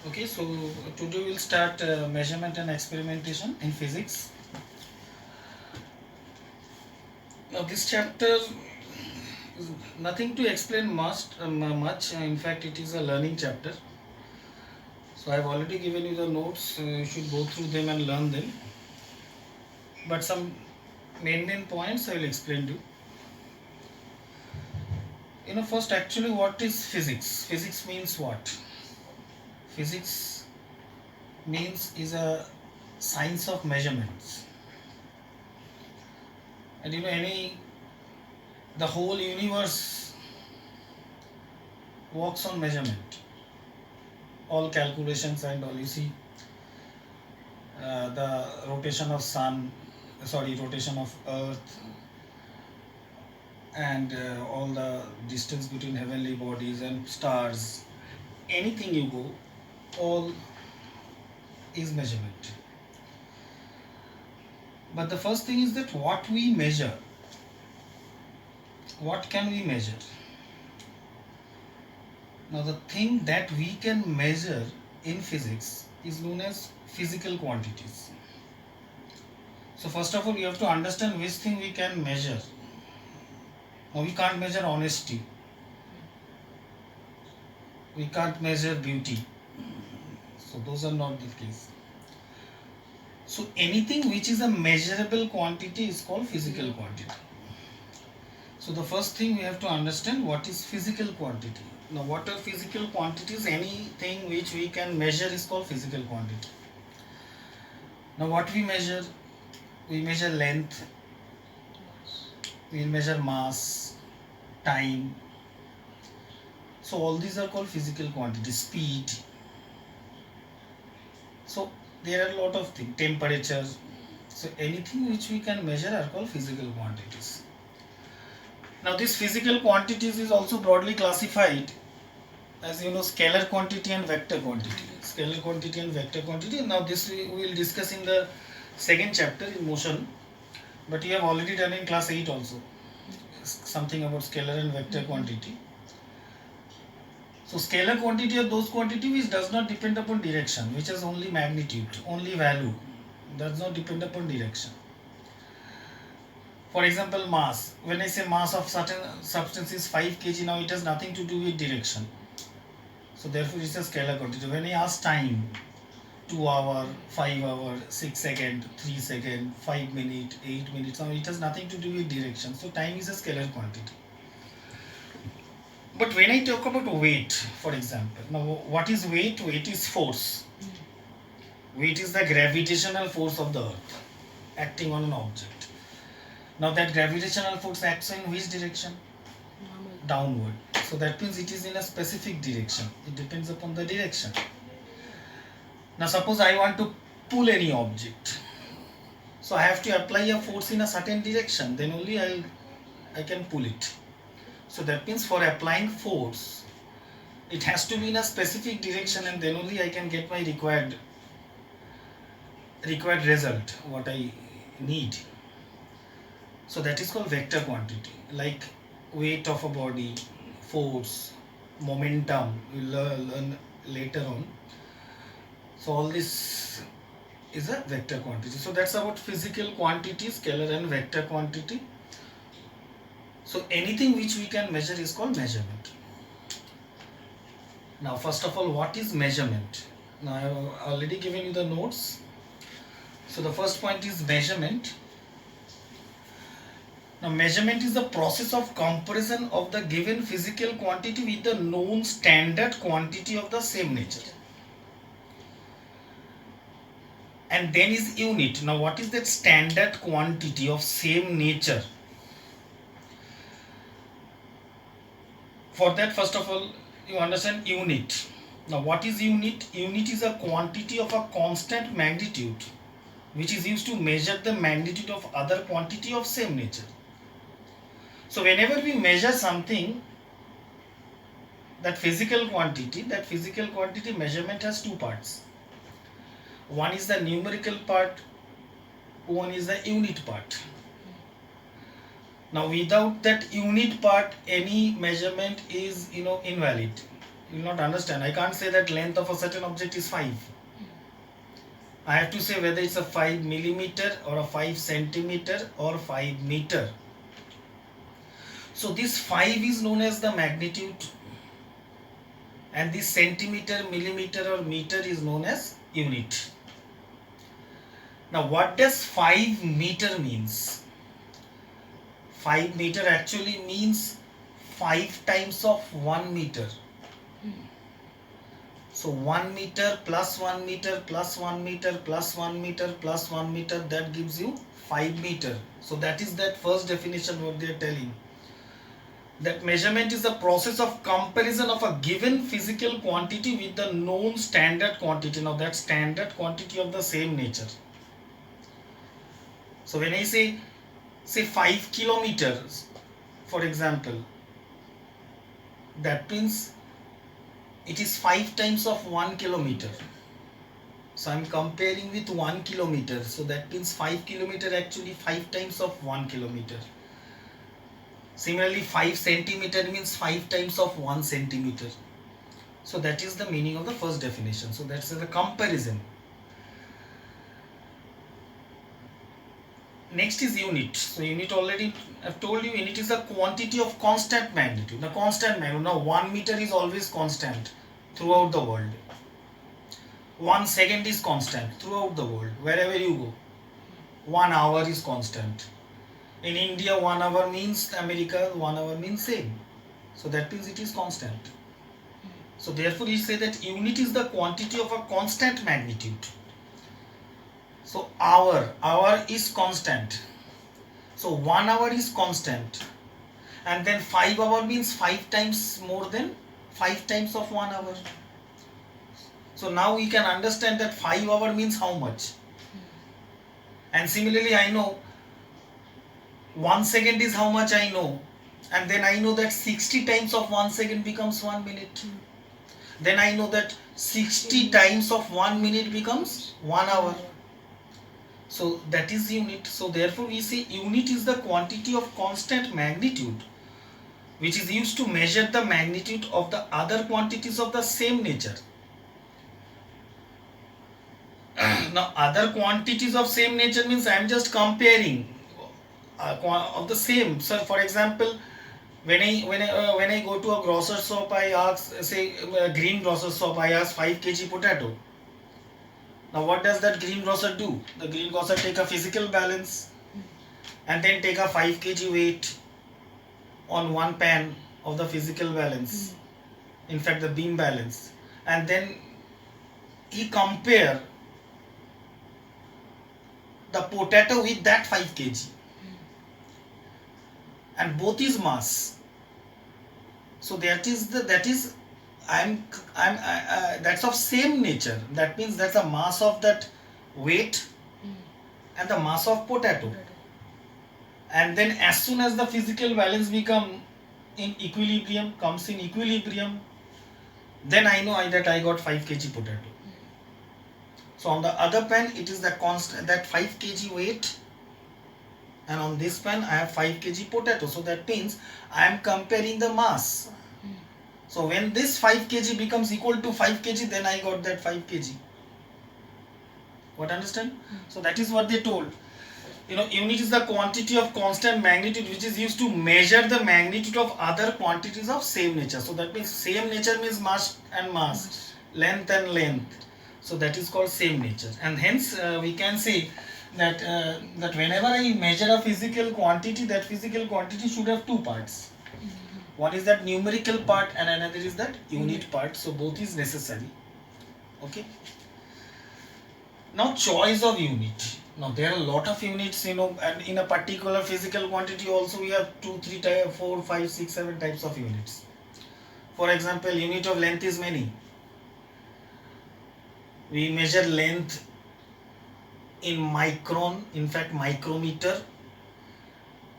Okay, so today we'll start measurement and experimentation in physics. Now this chapter is nothing to explain much. In fact, it is a learning chapter. So I've already given you the notes. You should go through them and learn them. But some main points I will explain to you. First, actually, what is physics? Physics means what? Physics means is a science of measurements. And the whole universe works on measurement. All calculations and all, you see, the rotation of earth, and all the distance between heavenly bodies and stars, anything you go, all is measurement. But the first thing is that what we measure, what can we measure? Now the thing that we can measure in physics is known as physical quantities. So first of all, you have to understand which thing we can measure. Now we can't measure honesty. We can't measure beauty. So those are not the case. So anything which is a measurable quantity is called physical quantity. So the first thing we have to understand what is physical quantity. Now what are physical quantities? Anything which we can measure is called physical quantity. Now what we measure? We measure length, we measure mass, time. So all these are called physical quantities. Speed. So there are a lot of things. Temperature. So anything which we can measure are called physical quantities. Now this physical quantities is also broadly classified as scalar quantity and vector quantity. Scalar quantity and vector quantity. Now this we will discuss in the second chapter in motion, but you have already done in class 8 also something about scalar and vector quantity. So scalar quantity are those quantity which does not depend upon direction, which has only magnitude, only value, does not depend upon direction. For example, mass. When I say mass of certain substance is 5 kg, now it has nothing to do with direction. So therefore it is a scalar quantity. When I ask time, 2 hour, 5 hour, 6 second, 3 second, 5 minute, 8 minutes, now it has nothing to do with direction. So time is a scalar quantity. But when I talk about weight, for example, now what is weight? Weight is force. Weight is the gravitational force of the earth acting on an object. Now that gravitational force acts in which direction? Downward. So that means it is in a specific direction. It depends upon the direction. Now suppose I want to pull any object. So I have to apply a force in a certain direction. Then only I can pull it. So that means for applying force, it has to be in a specific direction, and then only I can get my required result, what I need. So that is called vector quantity, like weight of a body, force, momentum, we'll learn later on. So all this is a vector quantity. So that's about physical quantity, scalar and vector quantity. So anything which we can measure is called measurement. Now first of all, what is measurement? Now I have already given you the notes. So the first point is measurement. Now measurement is the process of comparison of the given physical quantity with the known standard quantity of the same nature. And then is unit. Now what is that standard quantity of same nature? For that, first of all, you understand unit. Now what is unit? Unit is a quantity of a constant magnitude which is used to measure the magnitude of other quantity of same nature. So whenever we measure something, that physical quantity measurement has two parts. One is the numerical part, one is the unit part. Now without that unit part, any measurement is invalid. you will not understand. I can't say that length of a certain object is 5. I have to say whether it's a 5 millimeter or a 5 centimeter or 5 meter. So this 5 is known as the magnitude, and this centimeter, millimeter or meter is known as unit. Now what does 5 meter means? 5 meter actually means 5 times of 1 meter. So 1 meter plus 1 meter plus 1 meter plus 1 meter plus 1 meter, that gives you 5 meter. So that is that first definition what they are telling. That measurement is a process of comparison of a given physical quantity with the known standard quantity. Now that standard quantity of the same nature. So when I say 5 kilometers, for example, that means it is 5 times of 1 kilometer. So I am comparing with 1 kilometer. So that means 5 kilometer actually 5 times of 1 kilometer. Similarly, 5 centimeter means 5 times of 1 centimeter. So that is the meaning of the first definition. So that's the comparison. Next is unit. So unit, already I've told you, unit is a quantity of constant magnitude. The constant magnitude. Now 1 meter is always constant throughout the world. 1 second is constant throughout the world, wherever you go. 1 hour is constant. In India, 1 hour means America, 1 hour means same. So that means it is constant. So therefore we say that unit is the quantity of a constant magnitude. So hour is constant. So 1 hour is constant. And then 5 hour means 5 times more than 5 times of 1 hour. So now we can understand that 5 hour means how much. And similarly I know 1 second is how much I know. And then I know that 60 times of 1 second becomes 1 minute. Then I know that 60 times of 1 minute becomes 1 hour. So that is unit. So therefore we say unit is the quantity of constant magnitude which is used to measure the magnitude of the other quantities of the same nature. Now other quantities of same nature means I am just comparing of the same. So for example, when I go to a grocer shop, I ask, say a green grocer shop, I ask 5 kg potato. Now what does that green grocer do? The green grocer take a physical balance and then take a 5 kg weight on one pan of the physical balance, in fact the beam balance, and then he compare the potato with that 5 kg, and both is mass. So that's of same nature. That means that's the mass of that weight and the mass of potato. And then as soon as the physical balance comes in equilibrium, then I know that I got 5 kg potato. So on the other pan it is the constant, that 5 kg weight, and on this pan I have 5 kg potato. So that means I am comparing the mass. So when this 5 kg becomes equal to 5 kg, then I got that 5 kg. What, understand? So that is what they told. Unit is the quantity of constant magnitude which is used to measure the magnitude of other quantities of same nature. So that means same nature means mass and mass, length and length. So that is called same nature. And hence we can say that whenever I measure a physical quantity, that physical quantity should have two parts. One is that numerical part and another is that unit part. So both is necessary. Okay. Now choice of unit. Now there are a lot of units, and in a particular physical quantity also we have 2, 3, 4, 5, 6, 7 types of units. For example, unit of length is many. We measure length in micron, in fact micrometer.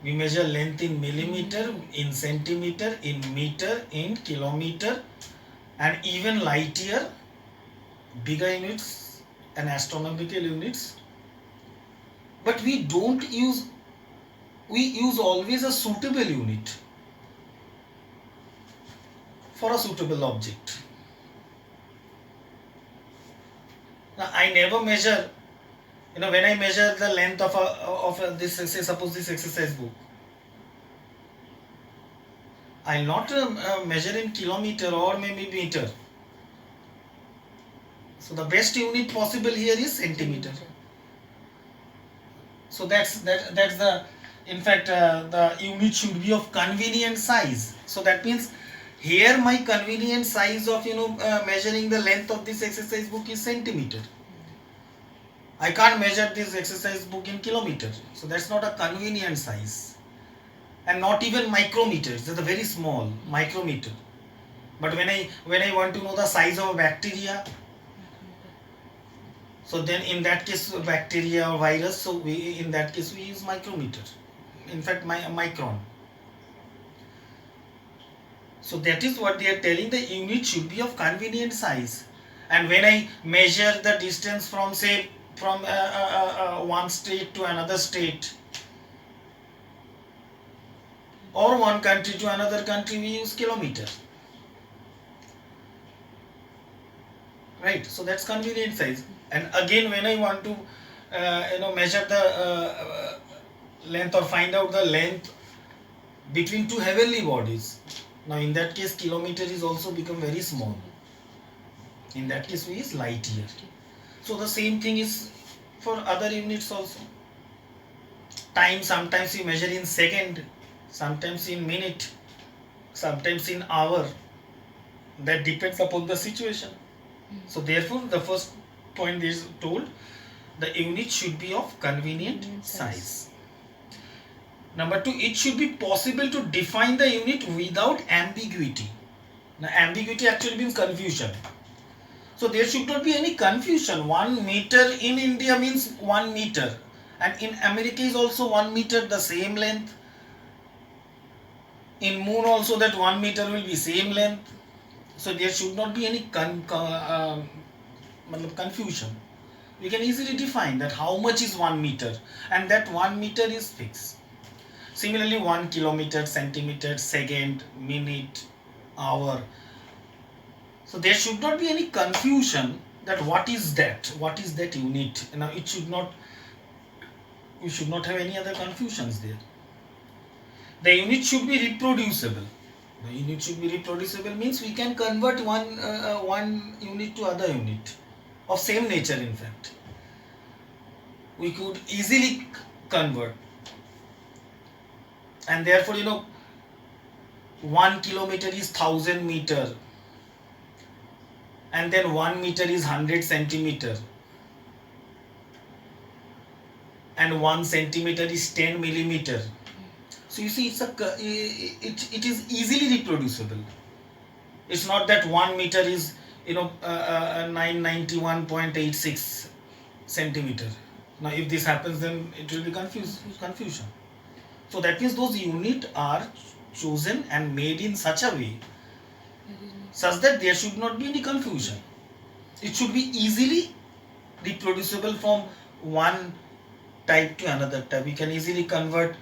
We measure length in millimeter, in centimeter, in meter, in kilometer, and even light year, bigger units and astronomical units. But we use always a suitable unit for a suitable object. Now, I never measure, when I measure the length of this, say suppose this exercise book, I'll not measure in kilometer or maybe meter. So the best unit possible here is centimeter. So that's the, in fact, the unit should be of convenient size. So that means here my convenient size of measuring the length of this exercise book is centimeter. I can't measure this exercise book in kilometer. So that's not a convenient size. And not even micrometers. That's a very small micrometer. But when I want to know the size of a bacteria, so then in that case bacteria or virus, so in that case we use micrometer. In fact, micron. So that is what they are telling, the unit should be of convenient size. And when I measure the distance from, say, from one state to another state, or one country to another country, we use kilometer. Right? So that's convenient size. And again, when I want to measure the length or find out the length between two heavenly bodies, now in that case kilometer is also become very small. In that case we use light year. So the same thing is for other units also. Time, sometimes we measure in second, sometimes in minute, sometimes in hour. That depends upon the situation. So therefore the first point is told, the unit should be of convenient size. Number 2, it should be possible to define the unit without ambiguity. Now ambiguity actually means confusion. So there should not be any confusion. 1 meter in India means 1 meter, and in America is also 1 meter, the same length. In moon also that 1 meter will be same length. So there should not be any confusion. We can easily define that how much is 1 meter, and that 1 meter is fixed. Similarly, 1 kilometer, centimeter, second, minute, hour. So there should not be any confusion that what is that unit. Now it should not, we should not have any other confusions there. The unit should be reproducible. The unit should be reproducible means we can convert one unit to other unit of same nature. In fact, we could easily convert, and therefore 1 kilometer is 1000 meter, and then 1 meter is 100 centimeter, and 1 centimeter is 10 millimeter. So you see, it is easily reproducible. It's not that 1 meter is 991.86 centimeter. Now if this happens, then it will be confusion. So that means those units are chosen and made in such a way such that there should not be any confusion. It should be easily reproducible from one type to another type. We can easily convert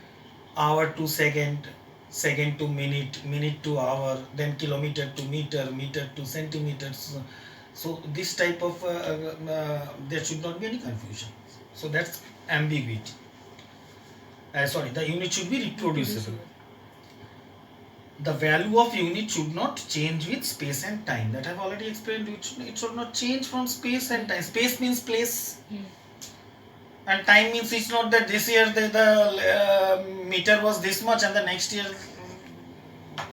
hour to second, second to minute, minute to hour, then kilometer to meter, meter to centimeters. So this type of there should not be any confusion. So that's ambiguity. The unit should be reproducible. The value of unit should not change with space and time. That I've already explained. It should not change from space and time. Space means place. And time means it's not that this year the meter was this much and the next year